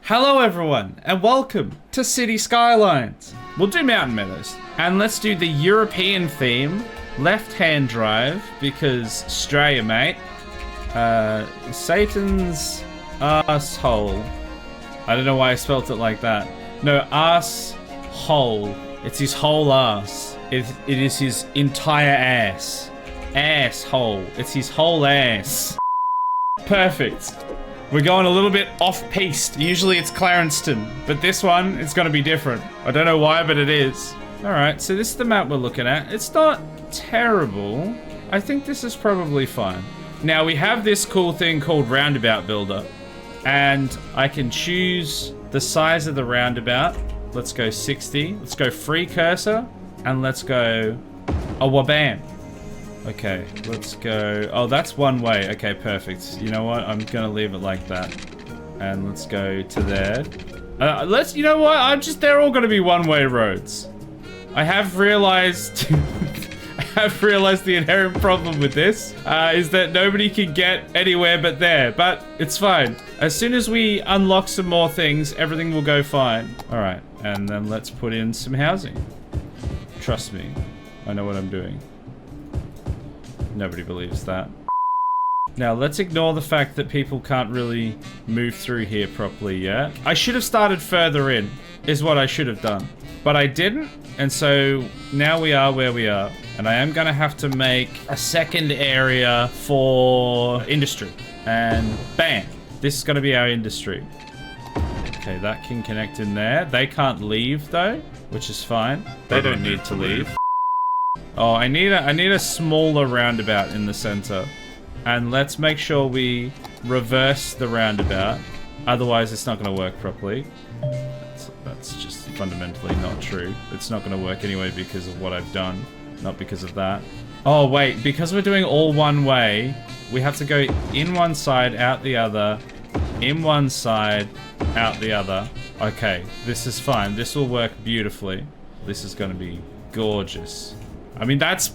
Hello everyone, and welcome to City Skylines. We'll do Mountain Meadows, and let's do the European theme, left-hand drive, because Australia, mate. Satan's asshole. I don't know why I spelt it like that. No, ass-hole. It's his whole ass. It is his entire ass. Asshole. It's his whole ass. Perfect. We're going a little bit off-piste. Usually it's Clarenceston, but this one, it's gonna be different. I don't know why, but it is. Alright, so this is the map we're looking at. It's not terrible. I think this is probably fine. Now, we have this cool thing called Roundabout Builder, and I can choose the size of the roundabout. Let's go 60. Let's go free cursor, and let's go a wabam. Okay, let's go. Oh, that's one way. Okay, perfect. You know what? I'm gonna leave it like that. And let's go to there. You know what? They're all gonna be one-way roads. I have realized, the inherent problem with this is that nobody can get anywhere but there, but it's fine. As soon as we unlock some more things, everything will go fine. All right, and then let's put in some housing. Trust me, I know what I'm doing. Nobody believes that. Now, let's ignore the fact that people can't really move through here properly yet. I should have started further in, is what I should have done. But I didn't, and so now we are where we are. And I am gonna have to make a second area for industry. And bam, this is gonna be our industry. Okay, that can connect in there. They can't leave though, which is fine. They don't need to leave. Oh, I need a smaller roundabout in the center. And let's make sure we reverse the roundabout. Otherwise, it's not going to work properly. That's just fundamentally not true. It's not going to work anyway because of what I've done, not because of that. Oh, wait, because we're doing all one way, we have to go in one side, out the other, in one side, out the other. Okay, this is fine. This will work beautifully. This is going to be gorgeous. I mean, that's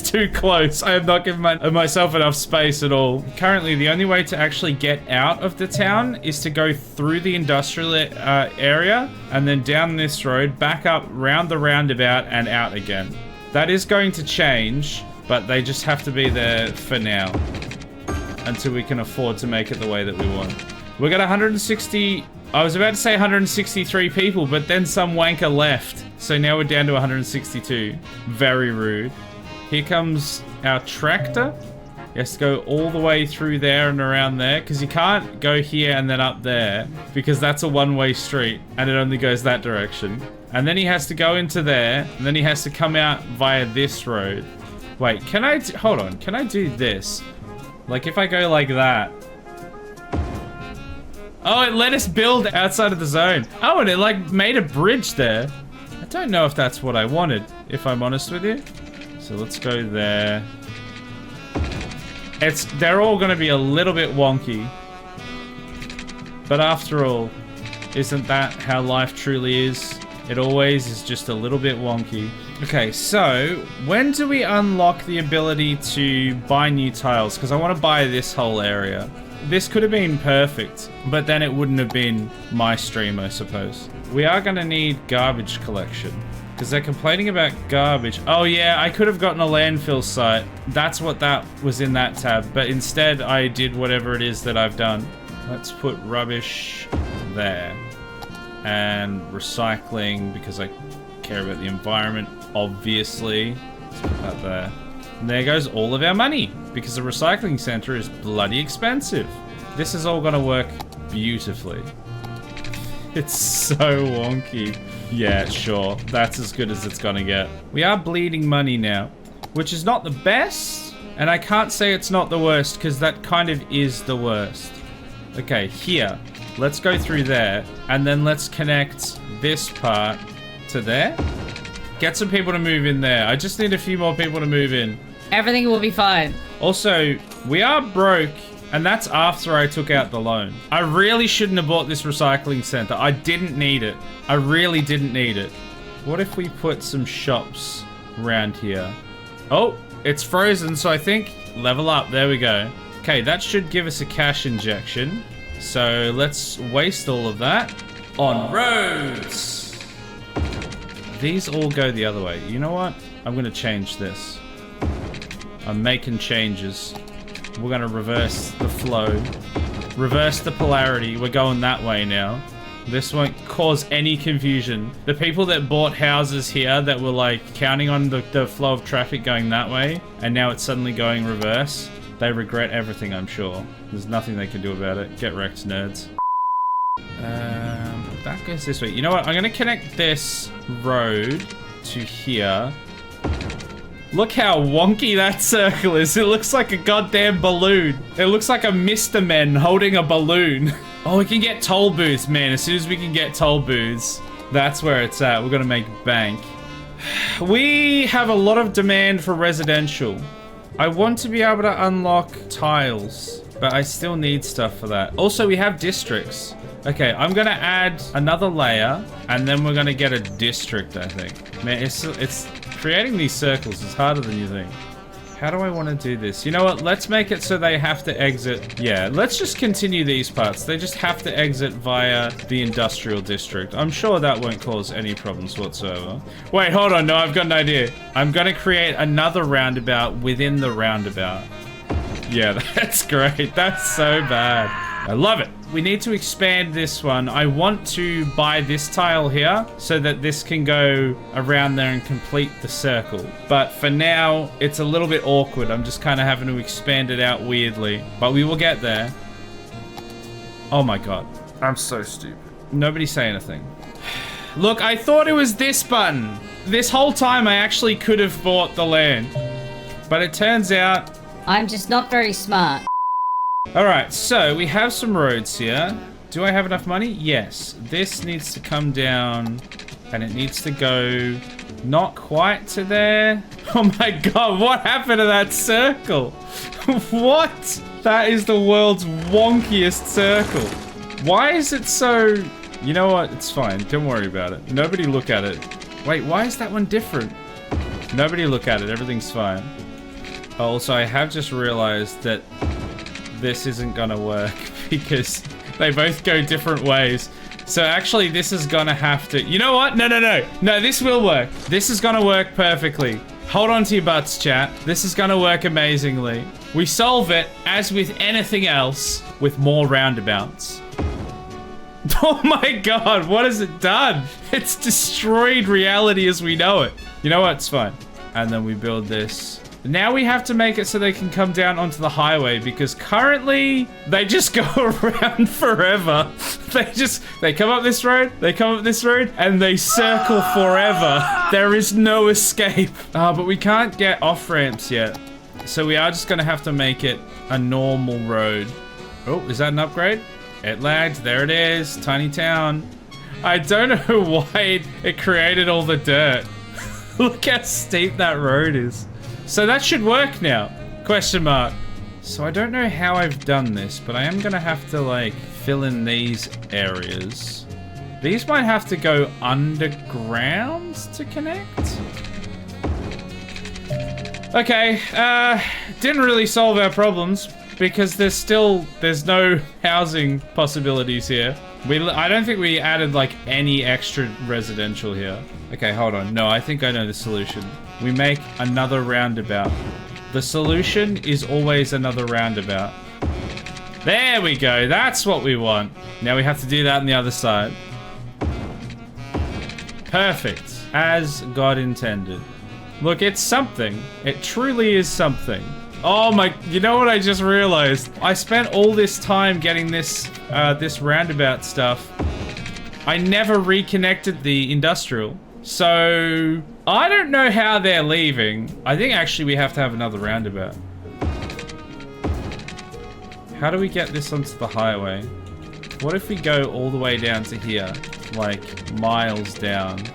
too close. I have not given myself enough space at all. Currently, the only way to actually get out of the town is to go through the industrial area and then down this road, back up, round the roundabout, and out again. That is going to change, but they just have to be there for now until we can afford to make it the way that we want. We got 160... I was about to say 163 people, but then some wanker left. So now we're down to 162. Very rude. Here comes our tractor. He has to go all the way through there and around there, because you can't go here and then up there, because that's a one-way street, and it only goes that direction. And then he has to go into there, and then he has to come out via this road. Wait, can I... hold on. Can I do this? Like, if I go like that... Oh, it let us build outside of the zone. Oh, and it like made a bridge there. I don't know if that's what I wanted, if I'm honest with you. So let's go there. They're all gonna be a little bit wonky. But after all, isn't that how life truly is? It always is just a little bit wonky. Okay, so when do we unlock the ability to buy new tiles? Because I want to buy this whole area. This could have been perfect, but then it wouldn't have been my stream, I suppose. We are going to need garbage collection, because they're complaining about garbage. Oh yeah, I could have gotten a landfill site. That's what that was in that tab, but instead I did whatever it is that I've done. Let's put rubbish there. And recycling, because I care about the environment, obviously. Let's put that there. And there goes all of our money, because the recycling center is bloody expensive. This is all gonna work beautifully. It's so wonky. Yeah, sure. That's as good as it's gonna get. We are bleeding money now, which is not the best, and I can't say it's not the worst, because that kind of is the worst. Okay, here. Let's go through there, and then let's connect this part to there. Get some people to move in there. I just need a few more people to move in. Everything will be fine. Also, we are broke, and that's after I took out the loan. I really shouldn't have bought this recycling center. I didn't need it. I really didn't need it. What if we put some shops around here? Oh, it's frozen, so I think level up. There we go. Okay, that should give us a cash injection. So let's waste all of that on roads. These all go the other way. You know what? I'm gonna change this. I'm making changes. We're gonna reverse the flow. Reverse the polarity. We're going that way now. This won't cause any confusion. The people that bought houses here that were like counting on the flow of traffic going that way, and now it's suddenly going reverse, they regret everything, I'm sure. There's nothing they can do about it. Get wrecked, nerds. That goes this way. You know what? I'm gonna connect this road to here. Look how wonky that circle is. It looks like a goddamn balloon. It looks like a Mr. Men holding a balloon. Oh, we can get toll booths, man. As soon as we can get toll booths, that's where it's at. We're gonna make bank. We have a lot of demand for residential. I want to be able to unlock tiles, but I still need stuff for that. Also, we have districts. Okay, I'm gonna add another layer, and then we're gonna get a district, I think. Man, it's creating these circles is harder than you think. How do I want to do this? You know what? Let's make it so they have to exit. Yeah, let's just continue these parts. They just have to exit via the industrial district. I'm sure that won't cause any problems whatsoever. Wait, hold on. No, I've got an idea. I'm gonna create another roundabout within the roundabout. Yeah, that's great. That's so bad. I love it. We need to expand this one. I want to buy this tile here so that this can go around there and complete the circle. But for now, it's a little bit awkward. I'm just kind of having to expand it out weirdly. But we will get there. Oh my god. I'm so stupid. Nobody say anything. Look, I thought it was this button. This whole time I actually could have bought the land. But it turns out... I'm just not very smart. Alright, so we have some roads here. Do I have enough money? Yes. This needs to come down and it needs to go not quite to there. Oh my god, what happened to that circle? What? That is the world's wonkiest circle. Why is it so... You know what? It's fine. Don't worry about it. Nobody look at it. Wait, why is that one different? Nobody look at it. Everything's fine. Also, I have just realized that this isn't gonna work because they both go different ways. So actually this is gonna have to... You know what? No, this will work. This is gonna work perfectly. Hold on to your butts, chat. This is gonna work amazingly. We solve it, as with anything else, with more roundabouts. Oh my god, what has it done? It's destroyed reality as we know it. You know what? It's fine. And then we build this. Now we have to make it so they can come down onto the highway because currently they just go around forever. They come up this road, they come up this road, and they circle forever. There is no escape. But we can't get off-ramps yet. So we are just gonna have to make it a normal road. Oh, is that an upgrade? It lagged, there it is, tiny town. I don't know why it created all the dirt. Look how steep that road is. So that should work now, question mark. So I don't know how I've done this, but I am gonna have to like fill in these areas. These might have to go underground to connect. Okay, didn't really solve our problems because there's no housing possibilities here. I don't think we added like any extra residential here. Okay, hold on. No, I think I know the solution. We make another roundabout. The solution is always another roundabout. There we go. That's what we want. Now we have to do that on the other side. Perfect. As God intended. Look, it's something. It truly is something. Oh my, you know what I just realized? I spent all this time getting this roundabout stuff. I never reconnected the industrial. So, I don't know how they're leaving. I think actually we have to have another roundabout. How do we get this onto the highway? What if we go all the way down to here? Like, miles down.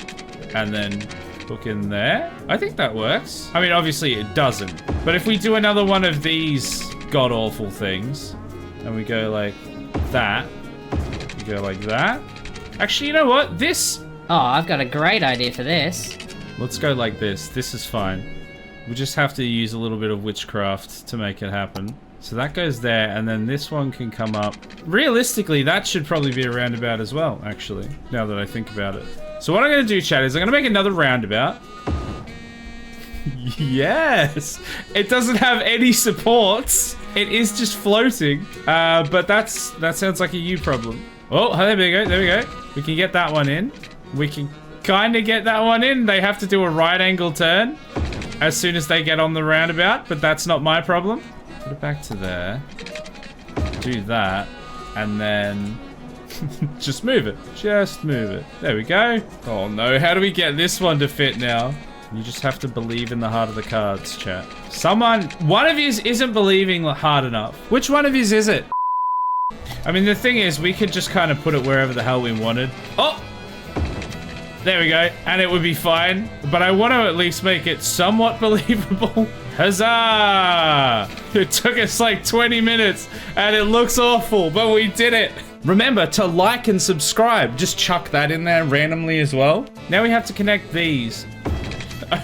And then hook in there? I think that works. I mean, obviously it doesn't. But if we do another one of these god-awful things, and we go like that, we go like that. Actually, you know what? This... Oh, I've got a great idea for this. Let's go like this. This is fine. We just have to use a little bit of witchcraft to make it happen. So that goes there, and then this one can come up. Realistically, that should probably be a roundabout as well, actually, now that I think about it. So what I'm going to do, chat, is I'm going to make another roundabout. Yes! It doesn't have any supports. It is just floating. But that sounds like a you problem. Oh, there we go, there we go. We can get that one in. We can kind of get that one in. They have to do a right angle turn as soon as they get on the roundabout, but that's not my problem. Put it back to there. Do that. And then just move it. Just move it. There we go. Oh no, how do we get this one to fit now? You just have to believe in the heart of the cards, chat. One of yous isn't believing hard enough. Which one of yous is it? I mean, the thing is, we could just kind of put it wherever the hell we wanted. Oh! There we go. And it would be fine. But I want to at least make it somewhat believable. Huzzah! It took us like 20 minutes and it looks awful, but we did it. Remember to like and subscribe. Just chuck that in there randomly as well. Now we have to connect these.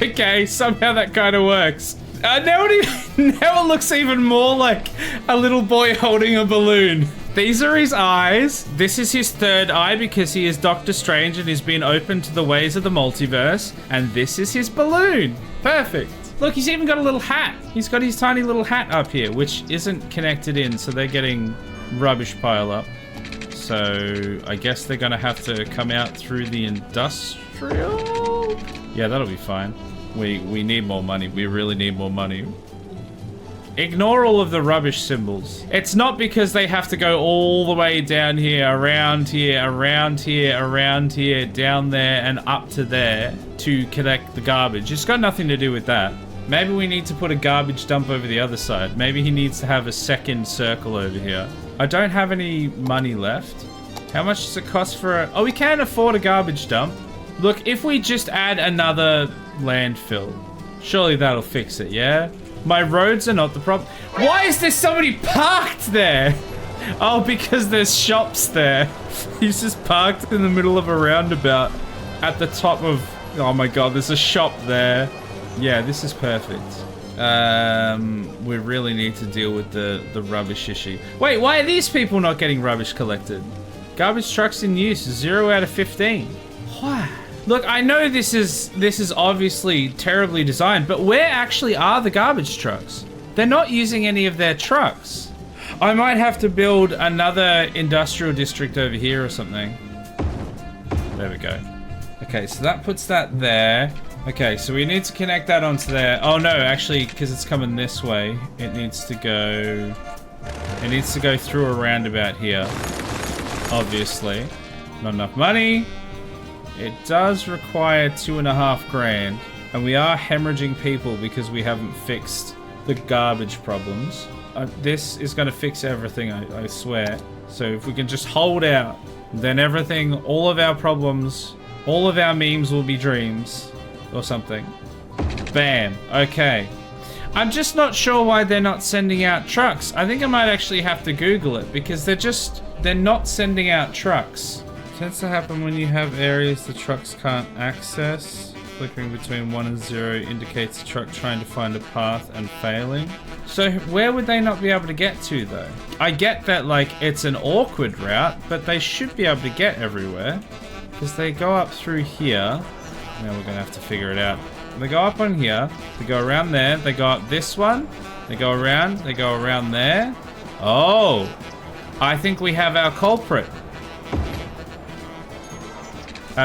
Okay, somehow that kind of works. Now it looks even more like a little boy holding a balloon. These are his eyes. This is his third eye because he is Doctor Strange and he's been open to the ways of the multiverse. And this is his balloon. Perfect. Look, he's even got a little hat. He's got his tiny little hat up here, which isn't connected in, so they're getting rubbish pile up. So I guess they're gonna have to come out through the industrial. Yeah, that'll be fine. We need more money. We really need more money. Ignore all of the rubbish symbols. It's not because they have to go all the way down here, around here, around here, around here, down there, and up to there to collect the garbage. It's got nothing to do with that. Maybe we need to put a garbage dump over the other side. Maybe he needs to have a second circle over here. I don't have any money left. How much does it cost for a... Oh, we can afford a garbage dump. Look, if we just add another landfill, surely that'll fix it, yeah? My roads are not the problem. Why is there somebody parked there? Oh, because there's shops there. He's just parked in the middle of a roundabout at the top of... Oh my god, there's a shop there. Yeah, this is perfect. We really need to deal with the rubbish issue. Wait, why are these people not getting rubbish collected? Garbage trucks in use, 0 out of 15. Why? Look, I know this is obviously terribly designed, but where actually are the garbage trucks? They're not using any of their trucks. I might have to build another industrial district over here or something. There we go. Okay, so that puts that there. Okay, so we need to connect that onto there. Oh no, actually, because it's coming this way, it needs to go through a roundabout here. Obviously. Not enough money. It does require 2.5 grand, and we are hemorrhaging people because we haven't fixed the garbage problems. This is going to fix everything, I swear. So if we can just hold out, then everything, all of our problems, all of our memes will be dreams or something. Bam. Okay. I'm just not sure why they're not sending out trucks. I think I might actually have to Google it because they're not sending out trucks. Tends to happen when you have areas the trucks can't access. Flickering between 1 and 0 indicates a truck trying to find a path and failing. So where would they not be able to get to though? I get that like it's an awkward route, but they should be able to get everywhere. Because they go up through here. Now we're gonna have to figure it out. They go up on here, they go around there, they go up this one, they go around there. Oh, I think we have our culprit.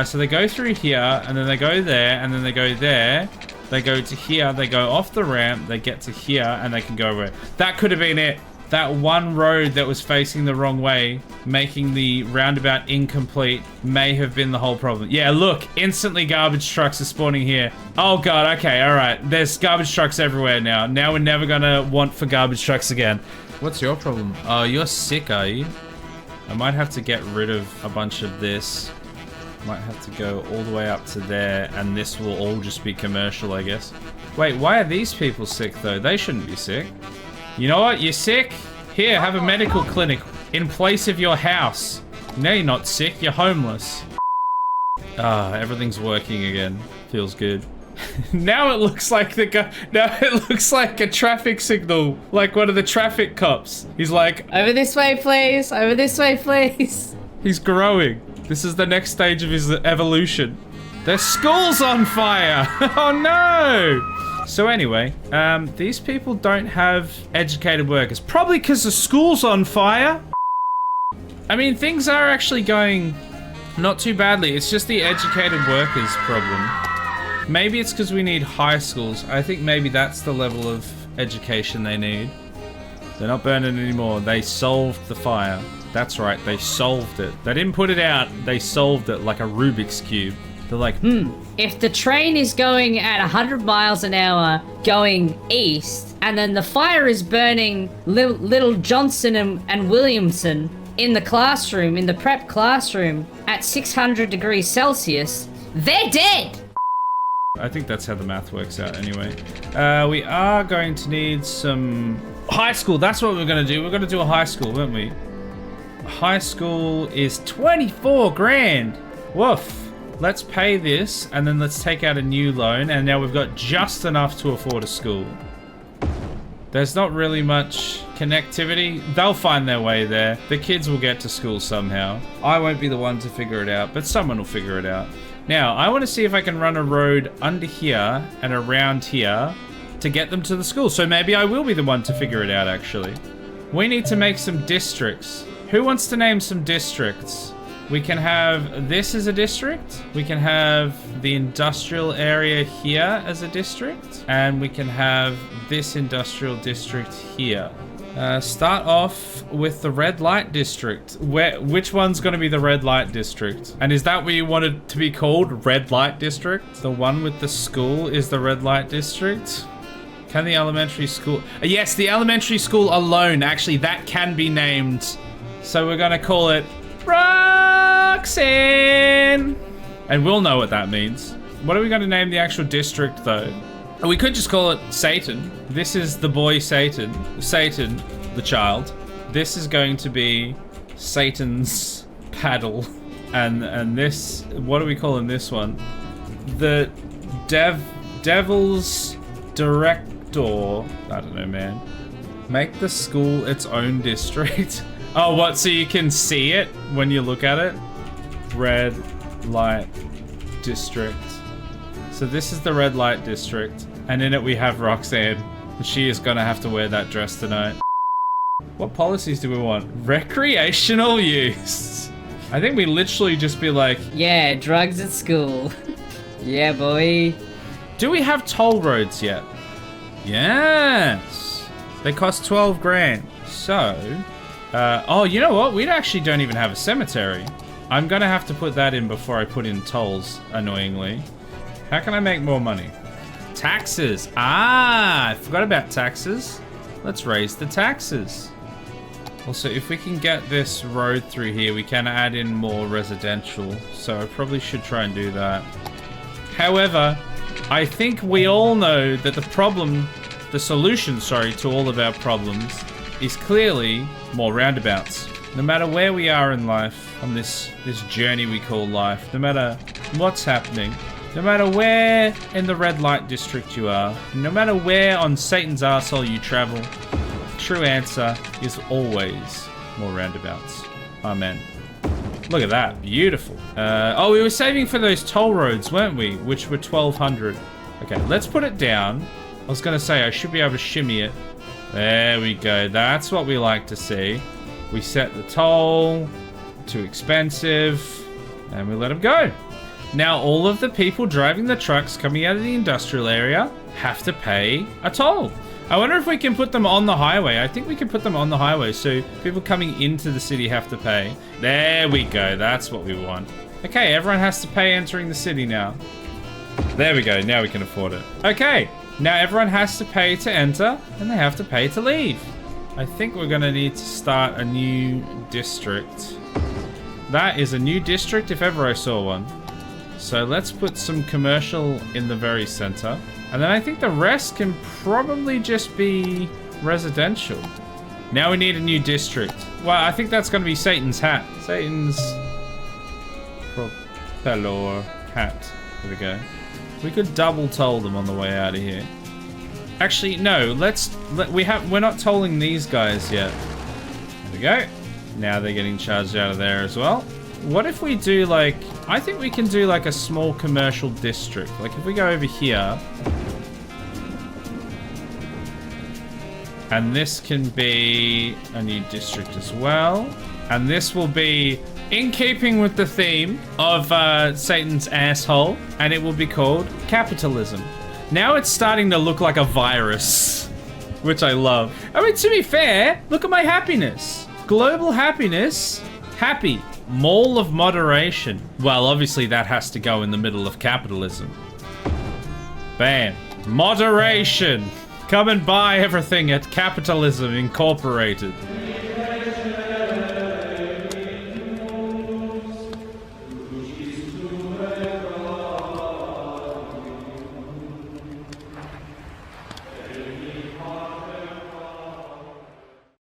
So they go through here, and then they go there, and then they go there. They go to here, they go off the ramp, they get to here, and they can go over. That could have been it. That one road that was facing the wrong way, making the roundabout incomplete, may have been the whole problem. Yeah, look, instantly garbage trucks are spawning here. Oh god, okay, alright. There's garbage trucks everywhere now. Now we're never gonna want for garbage trucks again. What's your problem? Oh, you're sick, are you? I might have to get rid of a bunch of this. Might have to go all the way up to there, and this will all just be commercial, I guess. Wait, why are these people sick, though? They shouldn't be sick. You know what? You're sick? Here, have a medical clinic in place of your house. Now you're not sick, you're homeless. Ah, everything's working again. Feels good. Now it looks like now it looks like a traffic signal, like one of the traffic cops. He's like, over this way, please. Over this way, please. he's growing. This is the next stage of his evolution. Their school's on fire. Oh no. So anyway, these people don't have educated workers. Probably because the school's on fire. I mean, things are actually going not too badly. It's just the educated workers problem. Maybe it's because we need high schools. I think maybe that's the level of education they need. They're not burning anymore. They solved the fire. That's right, they solved it. They didn't put it out, they solved it like a Rubik's Cube. They're like, If the train is going at 100 miles an hour going east, and then the fire is burning little Johnson and Williamson in the classroom, in the prep classroom, at 600 degrees Celsius, they're dead! I think that's how the math works out anyway. We are going to need some high school. That's what we're going to do. We're going to do a high school, won't we? High school is 24 grand. Woof. Let's pay this and then let's take out a new loan. And now we've got just enough to afford a school. There's not really much connectivity. They'll find their way there. The kids will get to school somehow. I won't be the one to figure it out, but someone will figure it out. Now, I want to see if I can run a road under here and around here to get them to the school. So maybe I will be the one to figure it out, actually. We need to make some districts. Who wants to name some districts? We can have this as a district. We can have the industrial area here as a district. And we can have this industrial district here. Start off with the red light district. Which one's going to be the red light district? And is that what you wanted to be called? Red light district? The one with the school is the red light district? Can the elementary school... Yes, the elementary school alone. Actually, that can be named. So we're going to call it Roxanne. And we'll know what that means. What are we going to name the actual district, though? We could just call it Satan. This is the boy Satan. Satan, the child. This is going to be Satan's paddle. And this, what are we calling this one? The Devil's Director. I don't know, man. Make the school its own district. Oh, what? So you can see it when you look at it? Red light district. So this is the red light district. And in it we have Roxanne. She is gonna have to wear that dress tonight. What policies do we want? Recreational use. I think we literally just be like... Yeah, drugs at school. Yeah, boy. Do we have toll roads yet? Yes. They cost 12 grand. So... oh, you know what? We actually don't even have a cemetery. I'm gonna have to put that in before I put in tolls, annoyingly. How can I make more money? Taxes. Ah, I forgot about taxes. Let's raise the taxes. Also, if we can get this road through here, we can add in more residential. So I probably should try and do that. However, I think we all know that the solution, to all of our problems is clearly more roundabouts. No matter where we are in life, on this journey we call life, no matter what's happening, no matter where in the red light district you are, no matter where on Satan's arsehole you travel, the true answer is always more roundabouts. Amen. Look at that, beautiful. Oh, we were saving for those toll roads, weren't we? Which were 1,200. Okay, let's put it down. I was gonna say, I should be able to shimmy it. There we go, that's what we like to see. We set the toll, too expensive, and we let them go. Now all of the people driving the trucks coming out of the industrial area have to pay a toll. I wonder if we can put them on the highway. I think we can put them on the highway so people coming into the city have to pay. There we go, that's what we want. Okay, everyone has to pay entering the city now. There we go, now we can afford it. Okay, now everyone has to pay to enter and they have to pay to leave. I think we're gonna need to start a new district. That is a new district if ever I saw one. So let's put some commercial in the very center. And then I think the rest can probably just be residential. Now we need a new district. Well, I think that's going to be Satan's hat. Satan's propeller hat. There we go. We could double toll them on the way out of here. Actually, no. We're not tolling these guys yet. There we go. Now they're getting charged out of there as well. What if we do like... I think we can do like a small commercial district. Like if we go over here... And this can be a new district as well. And this will be in keeping with the theme of Satan's asshole. And it will be called capitalism. Now it's starting to look like a virus. Which I love. I mean, to be fair, look at my happiness. Global happiness. Happy. Mall of moderation. Well, obviously that has to go in the middle of capitalism. Bam. Moderation. Come and buy everything at Capitalism Incorporated.